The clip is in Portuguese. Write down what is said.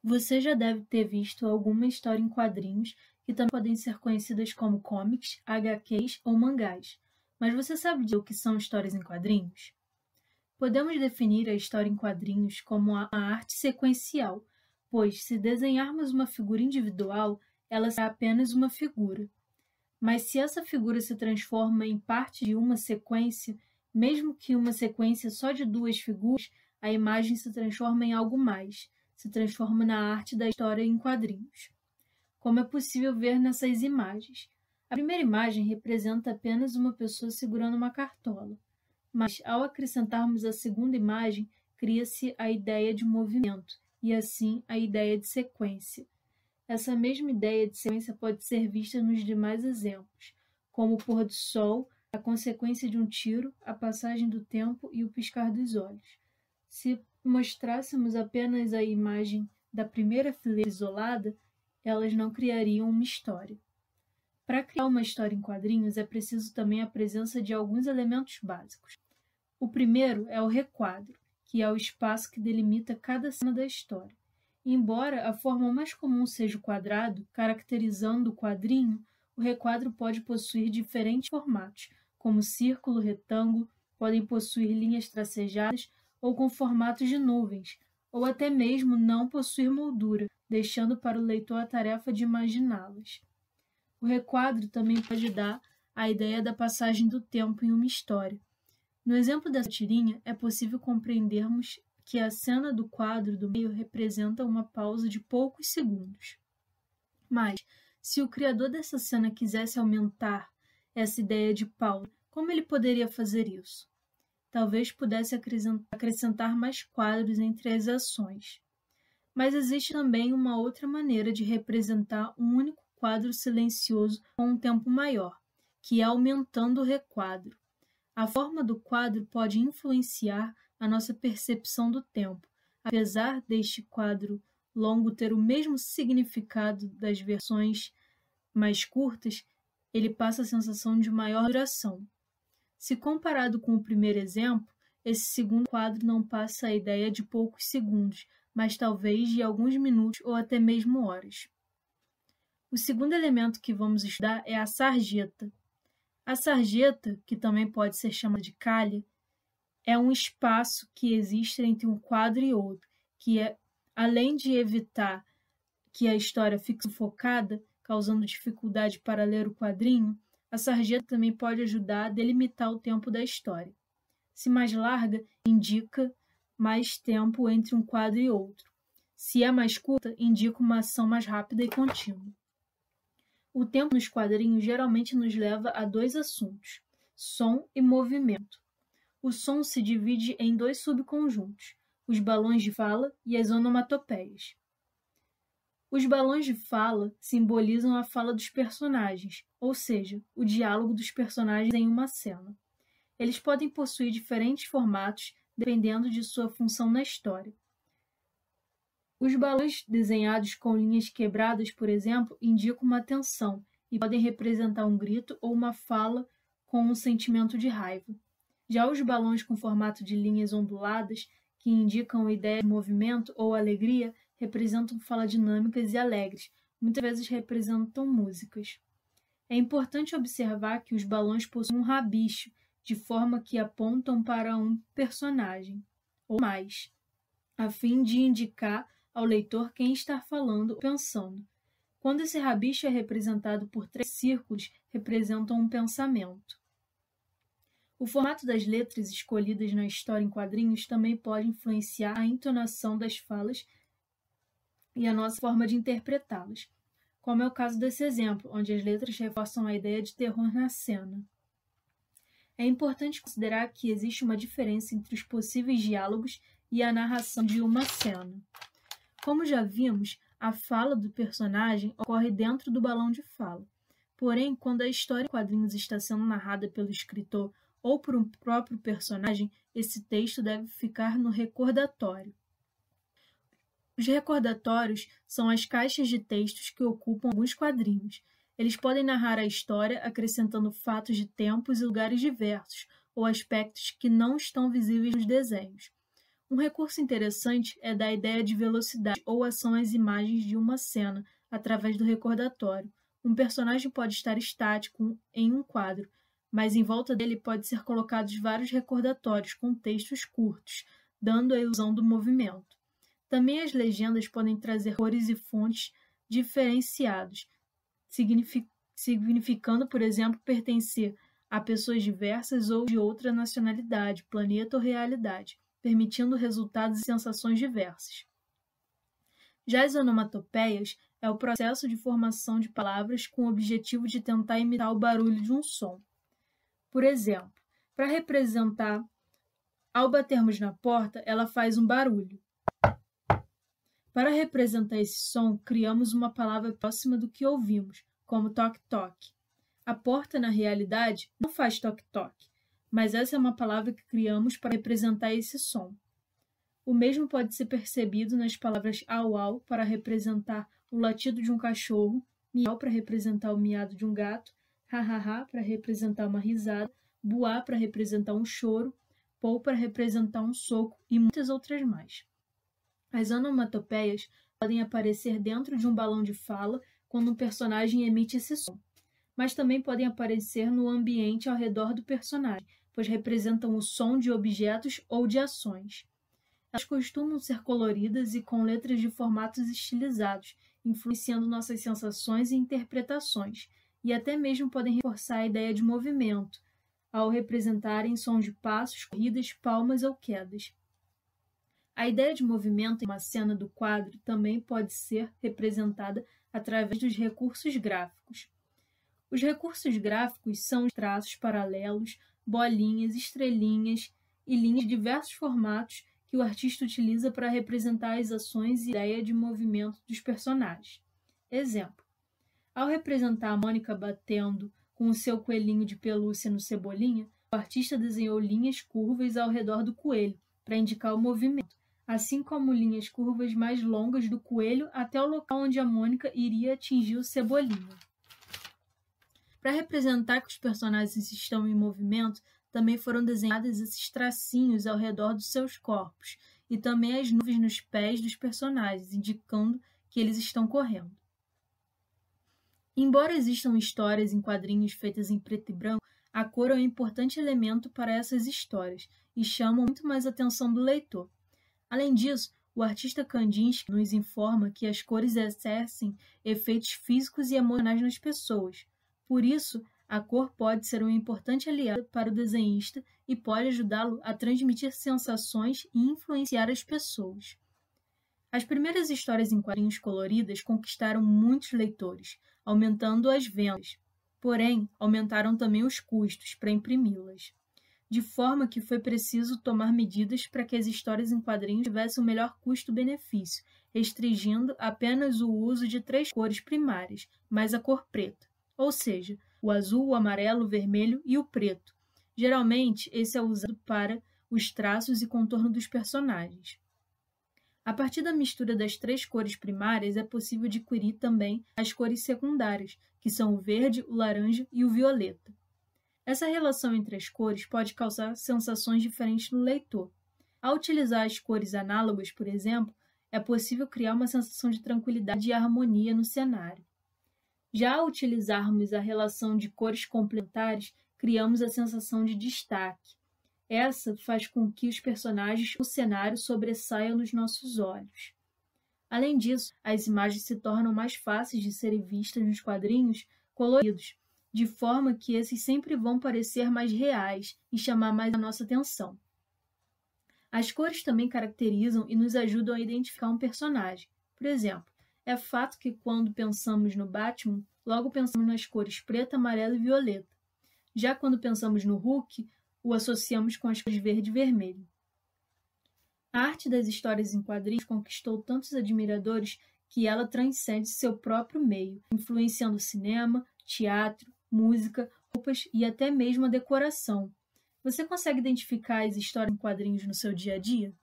Você já deve ter visto alguma história em quadrinhos que também podem ser conhecidas como comics, HQs ou mangás. Mas você sabe dizer o que são histórias em quadrinhos? Podemos definir a história em quadrinhos como a arte sequencial, pois se desenharmos uma figura individual, ela será apenas uma figura. Mas se essa figura se transforma em parte de uma sequência, mesmo que uma sequência só de duas figuras, a imagem se transforma em algo mais, se transforma na arte da história em quadrinhos. Como é possível ver nessas imagens? A primeira imagem representa apenas uma pessoa segurando uma cartola, mas ao acrescentarmos a segunda imagem, cria-se a ideia de movimento e assim a ideia de sequência. Essa mesma ideia de sequência pode ser vista nos demais exemplos, como o pôr do sol, a consequência de um tiro, a passagem do tempo e o piscar dos olhos. Se mostrássemos apenas a imagem da primeira fileira isolada, elas não criariam uma história. Para criar uma história em quadrinhos, é preciso também a presença de alguns elementos básicos. O primeiro é o requadro, que é o espaço que delimita cada cena da história. Embora a forma mais comum seja o quadrado, caracterizando o quadrinho, o requadro pode possuir diferentes formatos, como círculo, retângulo, podem possuir linhas tracejadas ou com formatos de nuvens, ou até mesmo não possuir moldura, deixando para o leitor a tarefa de imaginá-las. O requadro também pode dar a ideia da passagem do tempo em uma história. No exemplo dessa tirinha, é possível compreendermos que a cena do quadro do meio representa uma pausa de poucos segundos. Mas, se o criador dessa cena quisesse aumentar essa ideia de pausa, como ele poderia fazer isso? Talvez pudesse acrescentar mais quadros entre as ações. Mas existe também uma outra maneira de representar um único quadro silencioso com um tempo maior, que é aumentando o requadro. A forma do quadro pode influenciar a nossa percepção do tempo. Apesar deste quadro longo ter o mesmo significado das versões mais curtas, ele passa a sensação de maior duração. Se comparado com o primeiro exemplo, esse segundo quadro não passa a ideia de poucos segundos, mas talvez de alguns minutos ou até mesmo horas. O segundo elemento que vamos estudar é a sarjeta. A sarjeta, que também pode ser chamada de calha, é um espaço que existe entre um quadro e outro, que além de evitar que a história fique sufocada, causando dificuldade para ler o quadrinho, a sarjeta também pode ajudar a delimitar o tempo da história. Se mais larga, indica mais tempo entre um quadro e outro. Se é mais curta, indica uma ação mais rápida e contínua. O tempo nos quadrinhos geralmente nos leva a dois assuntos: som e movimento. O som se divide em dois subconjuntos, os balões de fala e as onomatopeias. Os balões de fala simbolizam a fala dos personagens, ou seja, o diálogo dos personagens em uma cena. Eles podem possuir diferentes formatos dependendo de sua função na história. Os balões desenhados com linhas quebradas, por exemplo, indicam uma tensão e podem representar um grito ou uma fala com um sentimento de raiva. Já os balões com formato de linhas onduladas, que indicam a ideia de movimento ou alegria, representam falas dinâmicas e alegres, muitas vezes representam músicas. É importante observar que os balões possuem um rabicho, de forma que apontam para um personagem, ou mais, a fim de indicar ao leitor quem está falando ou pensando. Quando esse rabicho é representado por 3 círculos, representam um pensamento. O formato das letras escolhidas na história em quadrinhos também pode influenciar a entonação das falas e a nossa forma de interpretá-las, como é o caso desse exemplo, onde as letras reforçam a ideia de terror na cena. É importante considerar que existe uma diferença entre os possíveis diálogos e a narração de uma cena. Como já vimos, a fala do personagem ocorre dentro do balão de fala. Porém, quando a história em quadrinhos está sendo narrada pelo escritor ou por um próprio personagem, esse texto deve ficar no recordatório. Os recordatórios são as caixas de textos que ocupam alguns quadrinhos. Eles podem narrar a história acrescentando fatos de tempos e lugares diversos, ou aspectos que não estão visíveis nos desenhos. Um recurso interessante é dar a ideia de velocidade ou ação às imagens de uma cena através do recordatório. Um personagem pode estar estático em um quadro, mas em volta dele pode ser colocados vários recordatórios com textos curtos, dando a ilusão do movimento. Também as legendas podem trazer cores e fontes diferenciados, significando, por exemplo, pertencer a pessoas diversas ou de outra nacionalidade, planeta ou realidade, permitindo resultados e sensações diversas. Já as onomatopeias é o processo de formação de palavras com o objetivo de tentar imitar o barulho de um som. Por exemplo, para representar ao batermos na porta, ela faz um barulho. Para representar esse som, criamos uma palavra próxima do que ouvimos, como toque-toque. A porta, na realidade, não faz toque-toque, mas essa é uma palavra que criamos para representar esse som. O mesmo pode ser percebido nas palavras au-au para representar o latido de um cachorro, miau para representar o miado de um gato, ha-ha-ha para representar uma risada, buá para representar um choro, pou para representar um soco e muitas outras mais. As onomatopeias podem aparecer dentro de um balão de fala quando um personagem emite esse som, mas também podem aparecer no ambiente ao redor do personagem, pois representam o som de objetos ou de ações. Elas costumam ser coloridas e com letras de formatos estilizados, influenciando nossas sensações e interpretações, e até mesmo podem reforçar a ideia de movimento, ao representarem sons de passos, corridas, palmas ou quedas. A ideia de movimento em uma cena do quadro também pode ser representada através dos recursos gráficos. Os recursos gráficos são os traços paralelos, bolinhas, estrelinhas e linhas de diversos formatos que o artista utiliza para representar as ações e a ideia de movimento dos personagens. Exemplo: ao representar a Mônica batendo com o seu coelhinho de pelúcia no Cebolinha, o artista desenhou linhas curvas ao redor do coelho para indicar o movimento, assim como linhas curvas mais longas do coelho até o local onde a Mônica iria atingir o Cebolinha. Para representar que os personagens estão em movimento, também foram desenhados esses tracinhos ao redor dos seus corpos e também as nuvens nos pés dos personagens, indicando que eles estão correndo. Embora existam histórias em quadrinhos feitas em preto e branco, a cor é um importante elemento para essas histórias e chama muito mais a atenção do leitor. Além disso, o artista Kandinsky nos informa que as cores exercem efeitos físicos e emocionais nas pessoas. Por isso, a cor pode ser uma importante aliada para o desenhista e pode ajudá-lo a transmitir sensações e influenciar as pessoas. As primeiras histórias em quadrinhos coloridas conquistaram muitos leitores, aumentando as vendas. Porém, aumentaram também os custos para imprimi-las, de forma que foi preciso tomar medidas para que as histórias em quadrinhos tivessem o melhor custo-benefício, restringindo apenas o uso de 3 cores primárias, mais a cor preta, ou seja, o azul, o amarelo, o vermelho e o preto. Geralmente, esse é usado para os traços e contorno dos personagens. A partir da mistura das 3 cores primárias, é possível adquirir também as cores secundárias, que são o verde, o laranja e o violeta. Essa relação entre as cores pode causar sensações diferentes no leitor. Ao utilizar as cores análogas, por exemplo, é possível criar uma sensação de tranquilidade e harmonia no cenário. Já ao utilizarmos a relação de cores complementares, criamos a sensação de destaque. Essa faz com que os personagens e o cenário sobressaiam nos nossos olhos. Além disso, as imagens se tornam mais fáceis de serem vistas nos quadrinhos coloridos, de forma que esses sempre vão parecer mais reais e chamar mais a nossa atenção. As cores também caracterizam e nos ajudam a identificar um personagem. Por exemplo, é fato que quando pensamos no Batman, logo pensamos nas cores preto, amarelo e violeta. Já quando pensamos no Hulk, o associamos com as cores verde e vermelho. A arte das histórias em quadrinhos conquistou tantos admiradores que ela transcende seu próprio meio, influenciando cinema, teatro, música, roupas e até mesmo a decoração. Você consegue identificar as histórias em quadrinhos no seu dia a dia?